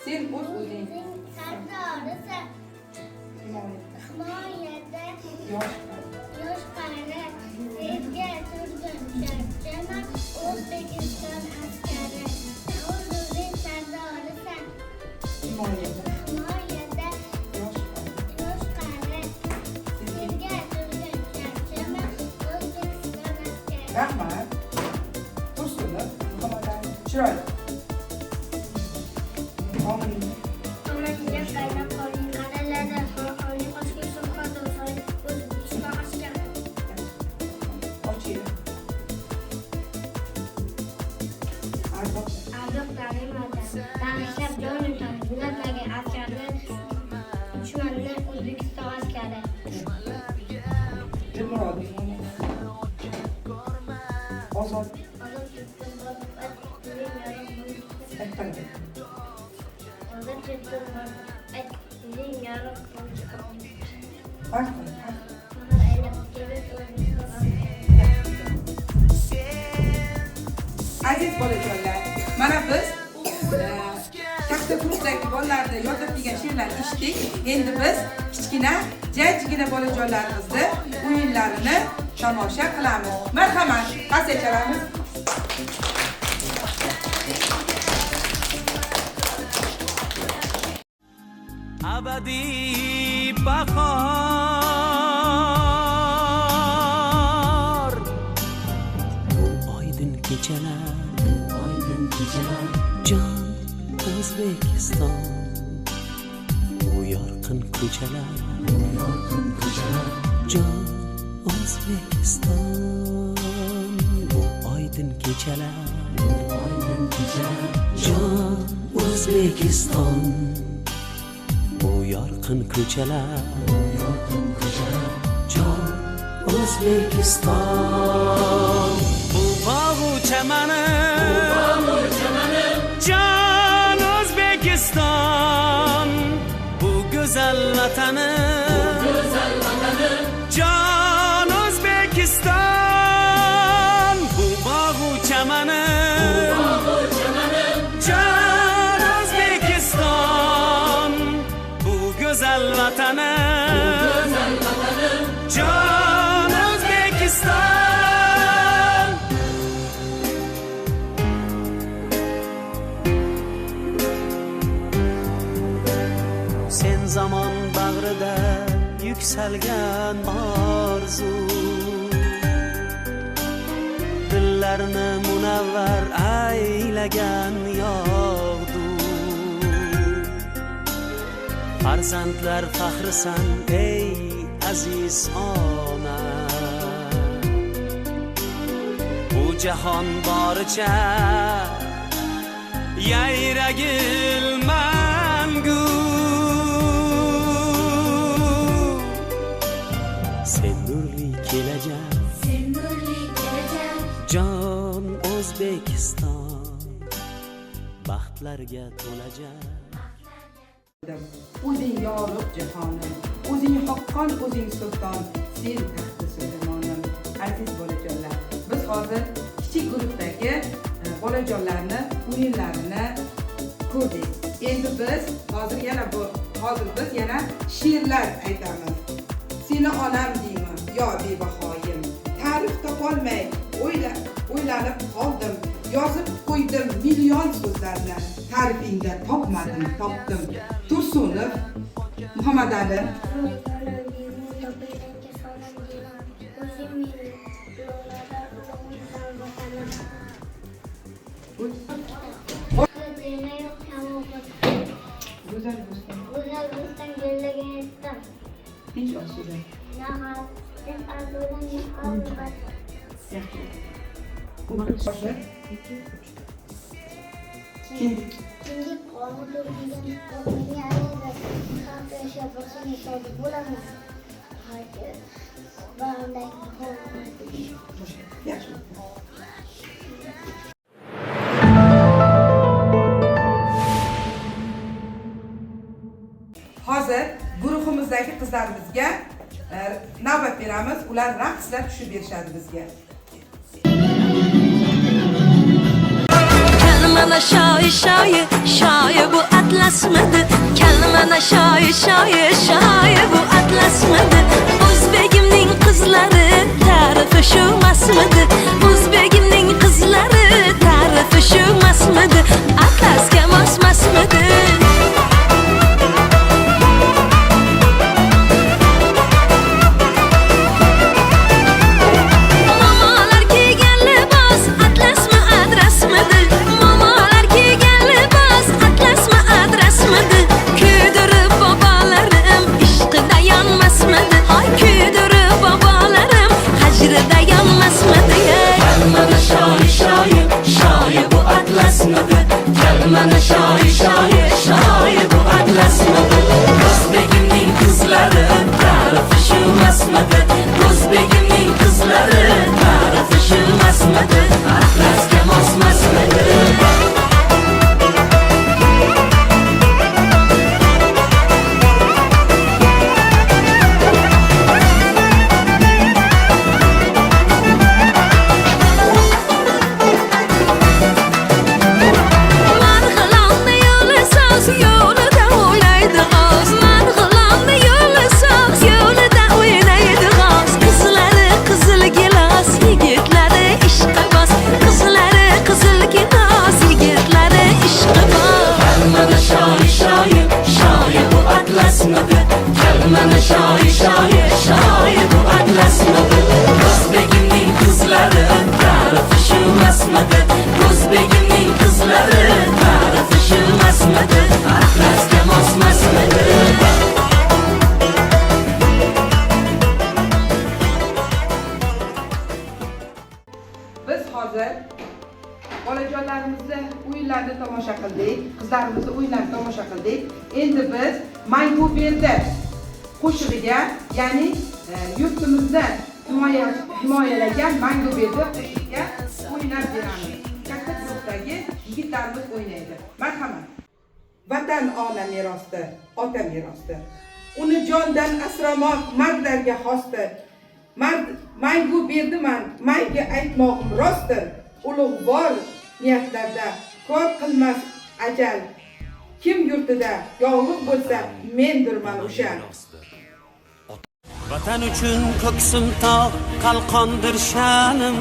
Sen o'z o'zing sardorisan. Himoyada yosh qari, senga turgin charchama, O'zbekiston askari. O'z o'zing sardorisan. himoyada Himoyada yosh qari, senga turgin charchama, O'zbekiston askari. rahmat. Tursunov Muhammadali chiroyli. Omin. Omonga qaynab qolgan qalalarda xo'rxonlik oshga so'qadi, O'zbekiston askari. Oching. Ardoq. Ardoq ta'limotda tanishlar joyida bo'lmagan askarlar dushmanni O'zbekiston askari. Dilmurod. Ozod. Ozod yurtdan borib Aytqanda. Ozod yurtdan borib bizning yorug' bo'ldi. Farqi. Mana aylab kelib O'zbekiston Aziz bolajonlar, mana biz katta kursdagi bolalarda yodlab kelgan she'rlarni eshitdik. Endi biz kichkina, jajjigina bolajonlarimizni o'yinlarini tomosha qilamiz. Marhamat, qasya chalamiz. Abadiy bahor, bu oydin kechalar, jon O'zbekiston, bu yorqin ko'chalar, jon O'zbekiston, bu oydin kechalar, jon O'zbekiston, bu yorqin ko'chalar, jon O'zbekiston, bu bog'u chamanim, jon O'zbekiston, bu go'zal vatanim, jon O'zbekiston, bu bog'u chamanim, jon O'zbekiston, bu go'zal vatanim, jon O'zbekiston. Sen zamon bag'rida yuksalgan orzu, dillarni munavvar aylagan yog'du. Farzandlar faxrisan ey aziz ona, bu jahon boricha yayragil mangu. Sen nurli kelajak, jon O'zbekiston, baxtlarga to'lajak. O'zing yorug' jahonim, o'zing haqqon, o'zing sulton, sen taxti Sulaimonim. Aziz bolajonlar, biz hozir kichik guruhdagi bolajonlarni o'yinlarini ko'rdik. Endi biz hozir yana she'rlar aytamiz. Seni onam deyman, yo bebahoyim, ta'rif topolmay o'ylanib qoldim. Yozib qo'ydim million so'zlarni, ta'rifingda topmadim, topdim. Tursunov Muhammadali. Go'zal bo'ston. Tinch ostida. Yaxshi. Boshla. Kimlik qonunlar degan qonunga xalq yashab bo'lsa misoli bo'lamiz. Va unday Yaxshi. Hozir guruhimizdagi qizlarimizga navbat beramiz. Ular raqslar tushib berishadi bizga. Kalmana şoyi şoyi şoyi bu atlasmidi. Kalmana şoyi şoyi şoyi bu atlasmidi. O'zbegimning qizlari tarifi shu masmidi. O'zbegimning qizlari tarifi shu masmidi. Atlasga mosmasmidi. Kalmana şoyi şoyi şoyi bu atlasmidi. O'zbegimning qizlari tarifi shu masmidi. O'zbegimning qizlari tarifi shu masmidi. Atlasga mosmasmidi. Kalmana şoyi şoyi şoyi bu atlasmidi. O'zbegimning qizlari tarifi shu masmidi. O'zbegimning qizlari tarifi shu masmidi. Atlasga mosmasmidi. Biz hozir bolajonlarimizni o'yinlarini tomosha qildik, qizlarimizni o'yinlarini tomosha qildik. Endi biz Mangu berdi qo'shig'iga, ya'ni yurtimizni himoyalagan Mangu berdi qo'shig'iga o'ynab beramiz. Katta guruhdagi yigitlarimiz o'ynaydi. Marhamat. Vatan ona merosdir, ota merosdir. Uni jondan asramoq mardlarga xosdir. Mangu berdiman, mayga aytmoqim rostdir. Ulug'vor niyatlarda kor qilmas ajal. Kim yurtida yolg'iz bo'lsa, mendirman o'sha. Vatan uchun ko'ksim tog' qalqondir sha'nim.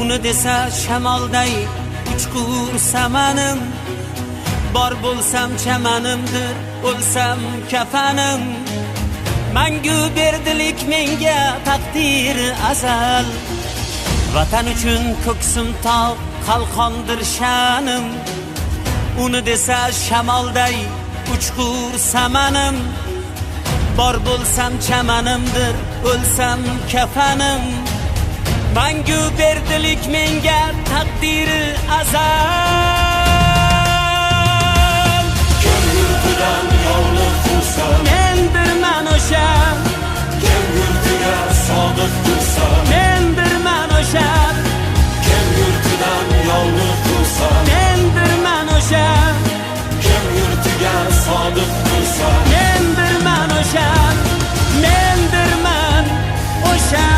Uni desa shamolday uchqur samanim. Bor bo'lsam chamanimdir, o'lsam kafanim. Mangu berdilik menga taqdir azal. Vatan uchun ko'ksim tog' qalqondir sha'nim. Uni desa shamolday uchqur samanim. Bor bo'lsam chamanimdir, o'lsam kafanim. Mangu berdilik menga taqdiri azal. Kim yurtidan yolg'iz bo'lsa, mendirman o'sha. Kim yurtiga sodiq bo'lsa, mendirman o'sha. Kim yurtidan yolg'iz bo'lsa, mendirman o'sha. Kim yurtiga sodiq bo'lsa, mendirman o'sha. Mendirman o'sha.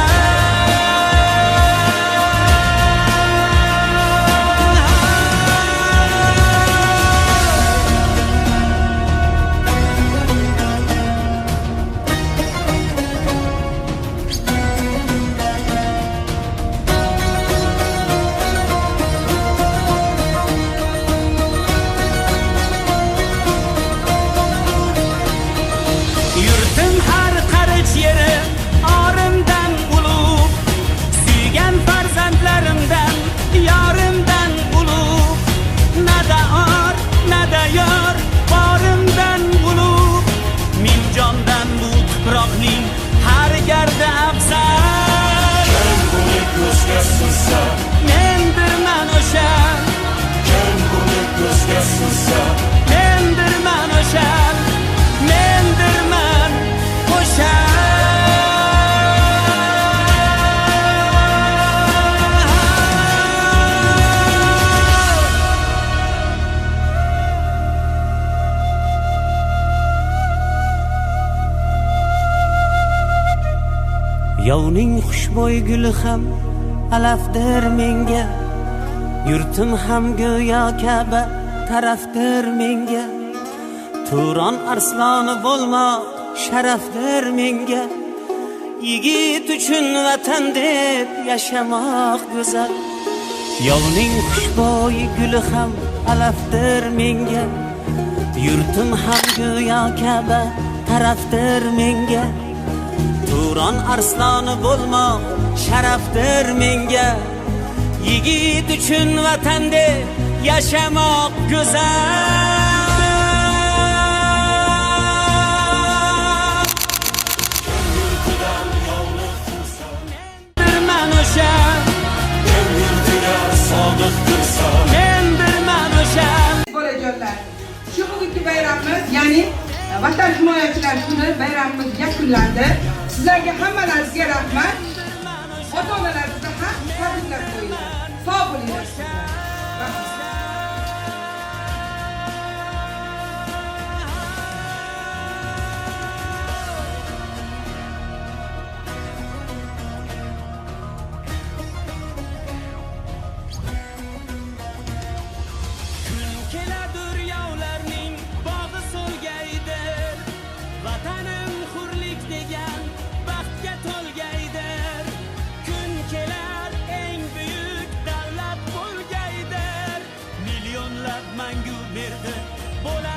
Yurtim har qarich yeri orimdan ulug'. Suygan farzandlarimdan yorimdan ulug'. Nada or, nada yor, borimdan ulug'. Ming jondan bu tuproqning har gardi afzal. Kim buni ko'zga sursa, mendirman o'sha. Kim buni ko'zga sursa, mendirman o'sha. Mendirman o'sha. Yovning xushbo'y guli ham alafdir menga. Yurtim ham go'yo Ka'ba tarafdir menga. Turon arsloni bo'lmoq sharafdir menga. Yigit uchun vatan deb yashamoq go'zal. Yovning xushbo'yi guli ham alafdir menga. Yurtim ham go'yo Ka'ba tarafdir menga. Turon arsloni bo'lmoq sharafdir menga. Yigit uchun vatan deb yashamoq go'zal. Mendirman o'sha, mendirman o'sha. Bolajonlar, shu bugungi bayramimiz, ya'ni Vatan himoyachilar kuni bayramimiz yakunlandi. Sizlarga hammalaringizga rahmat. Ota-onalaringizga ham tabriklar qo'yinglar. Sog' bo'linglar. Rahmat. Kun keladur yovlarning bog'i so'lgaydir. Vatanim hurlik degan baxtga to'lgaydir. Kun kelar eng buyuk davlat bo'lgaydir. Millionlab mangu berdi bo'lar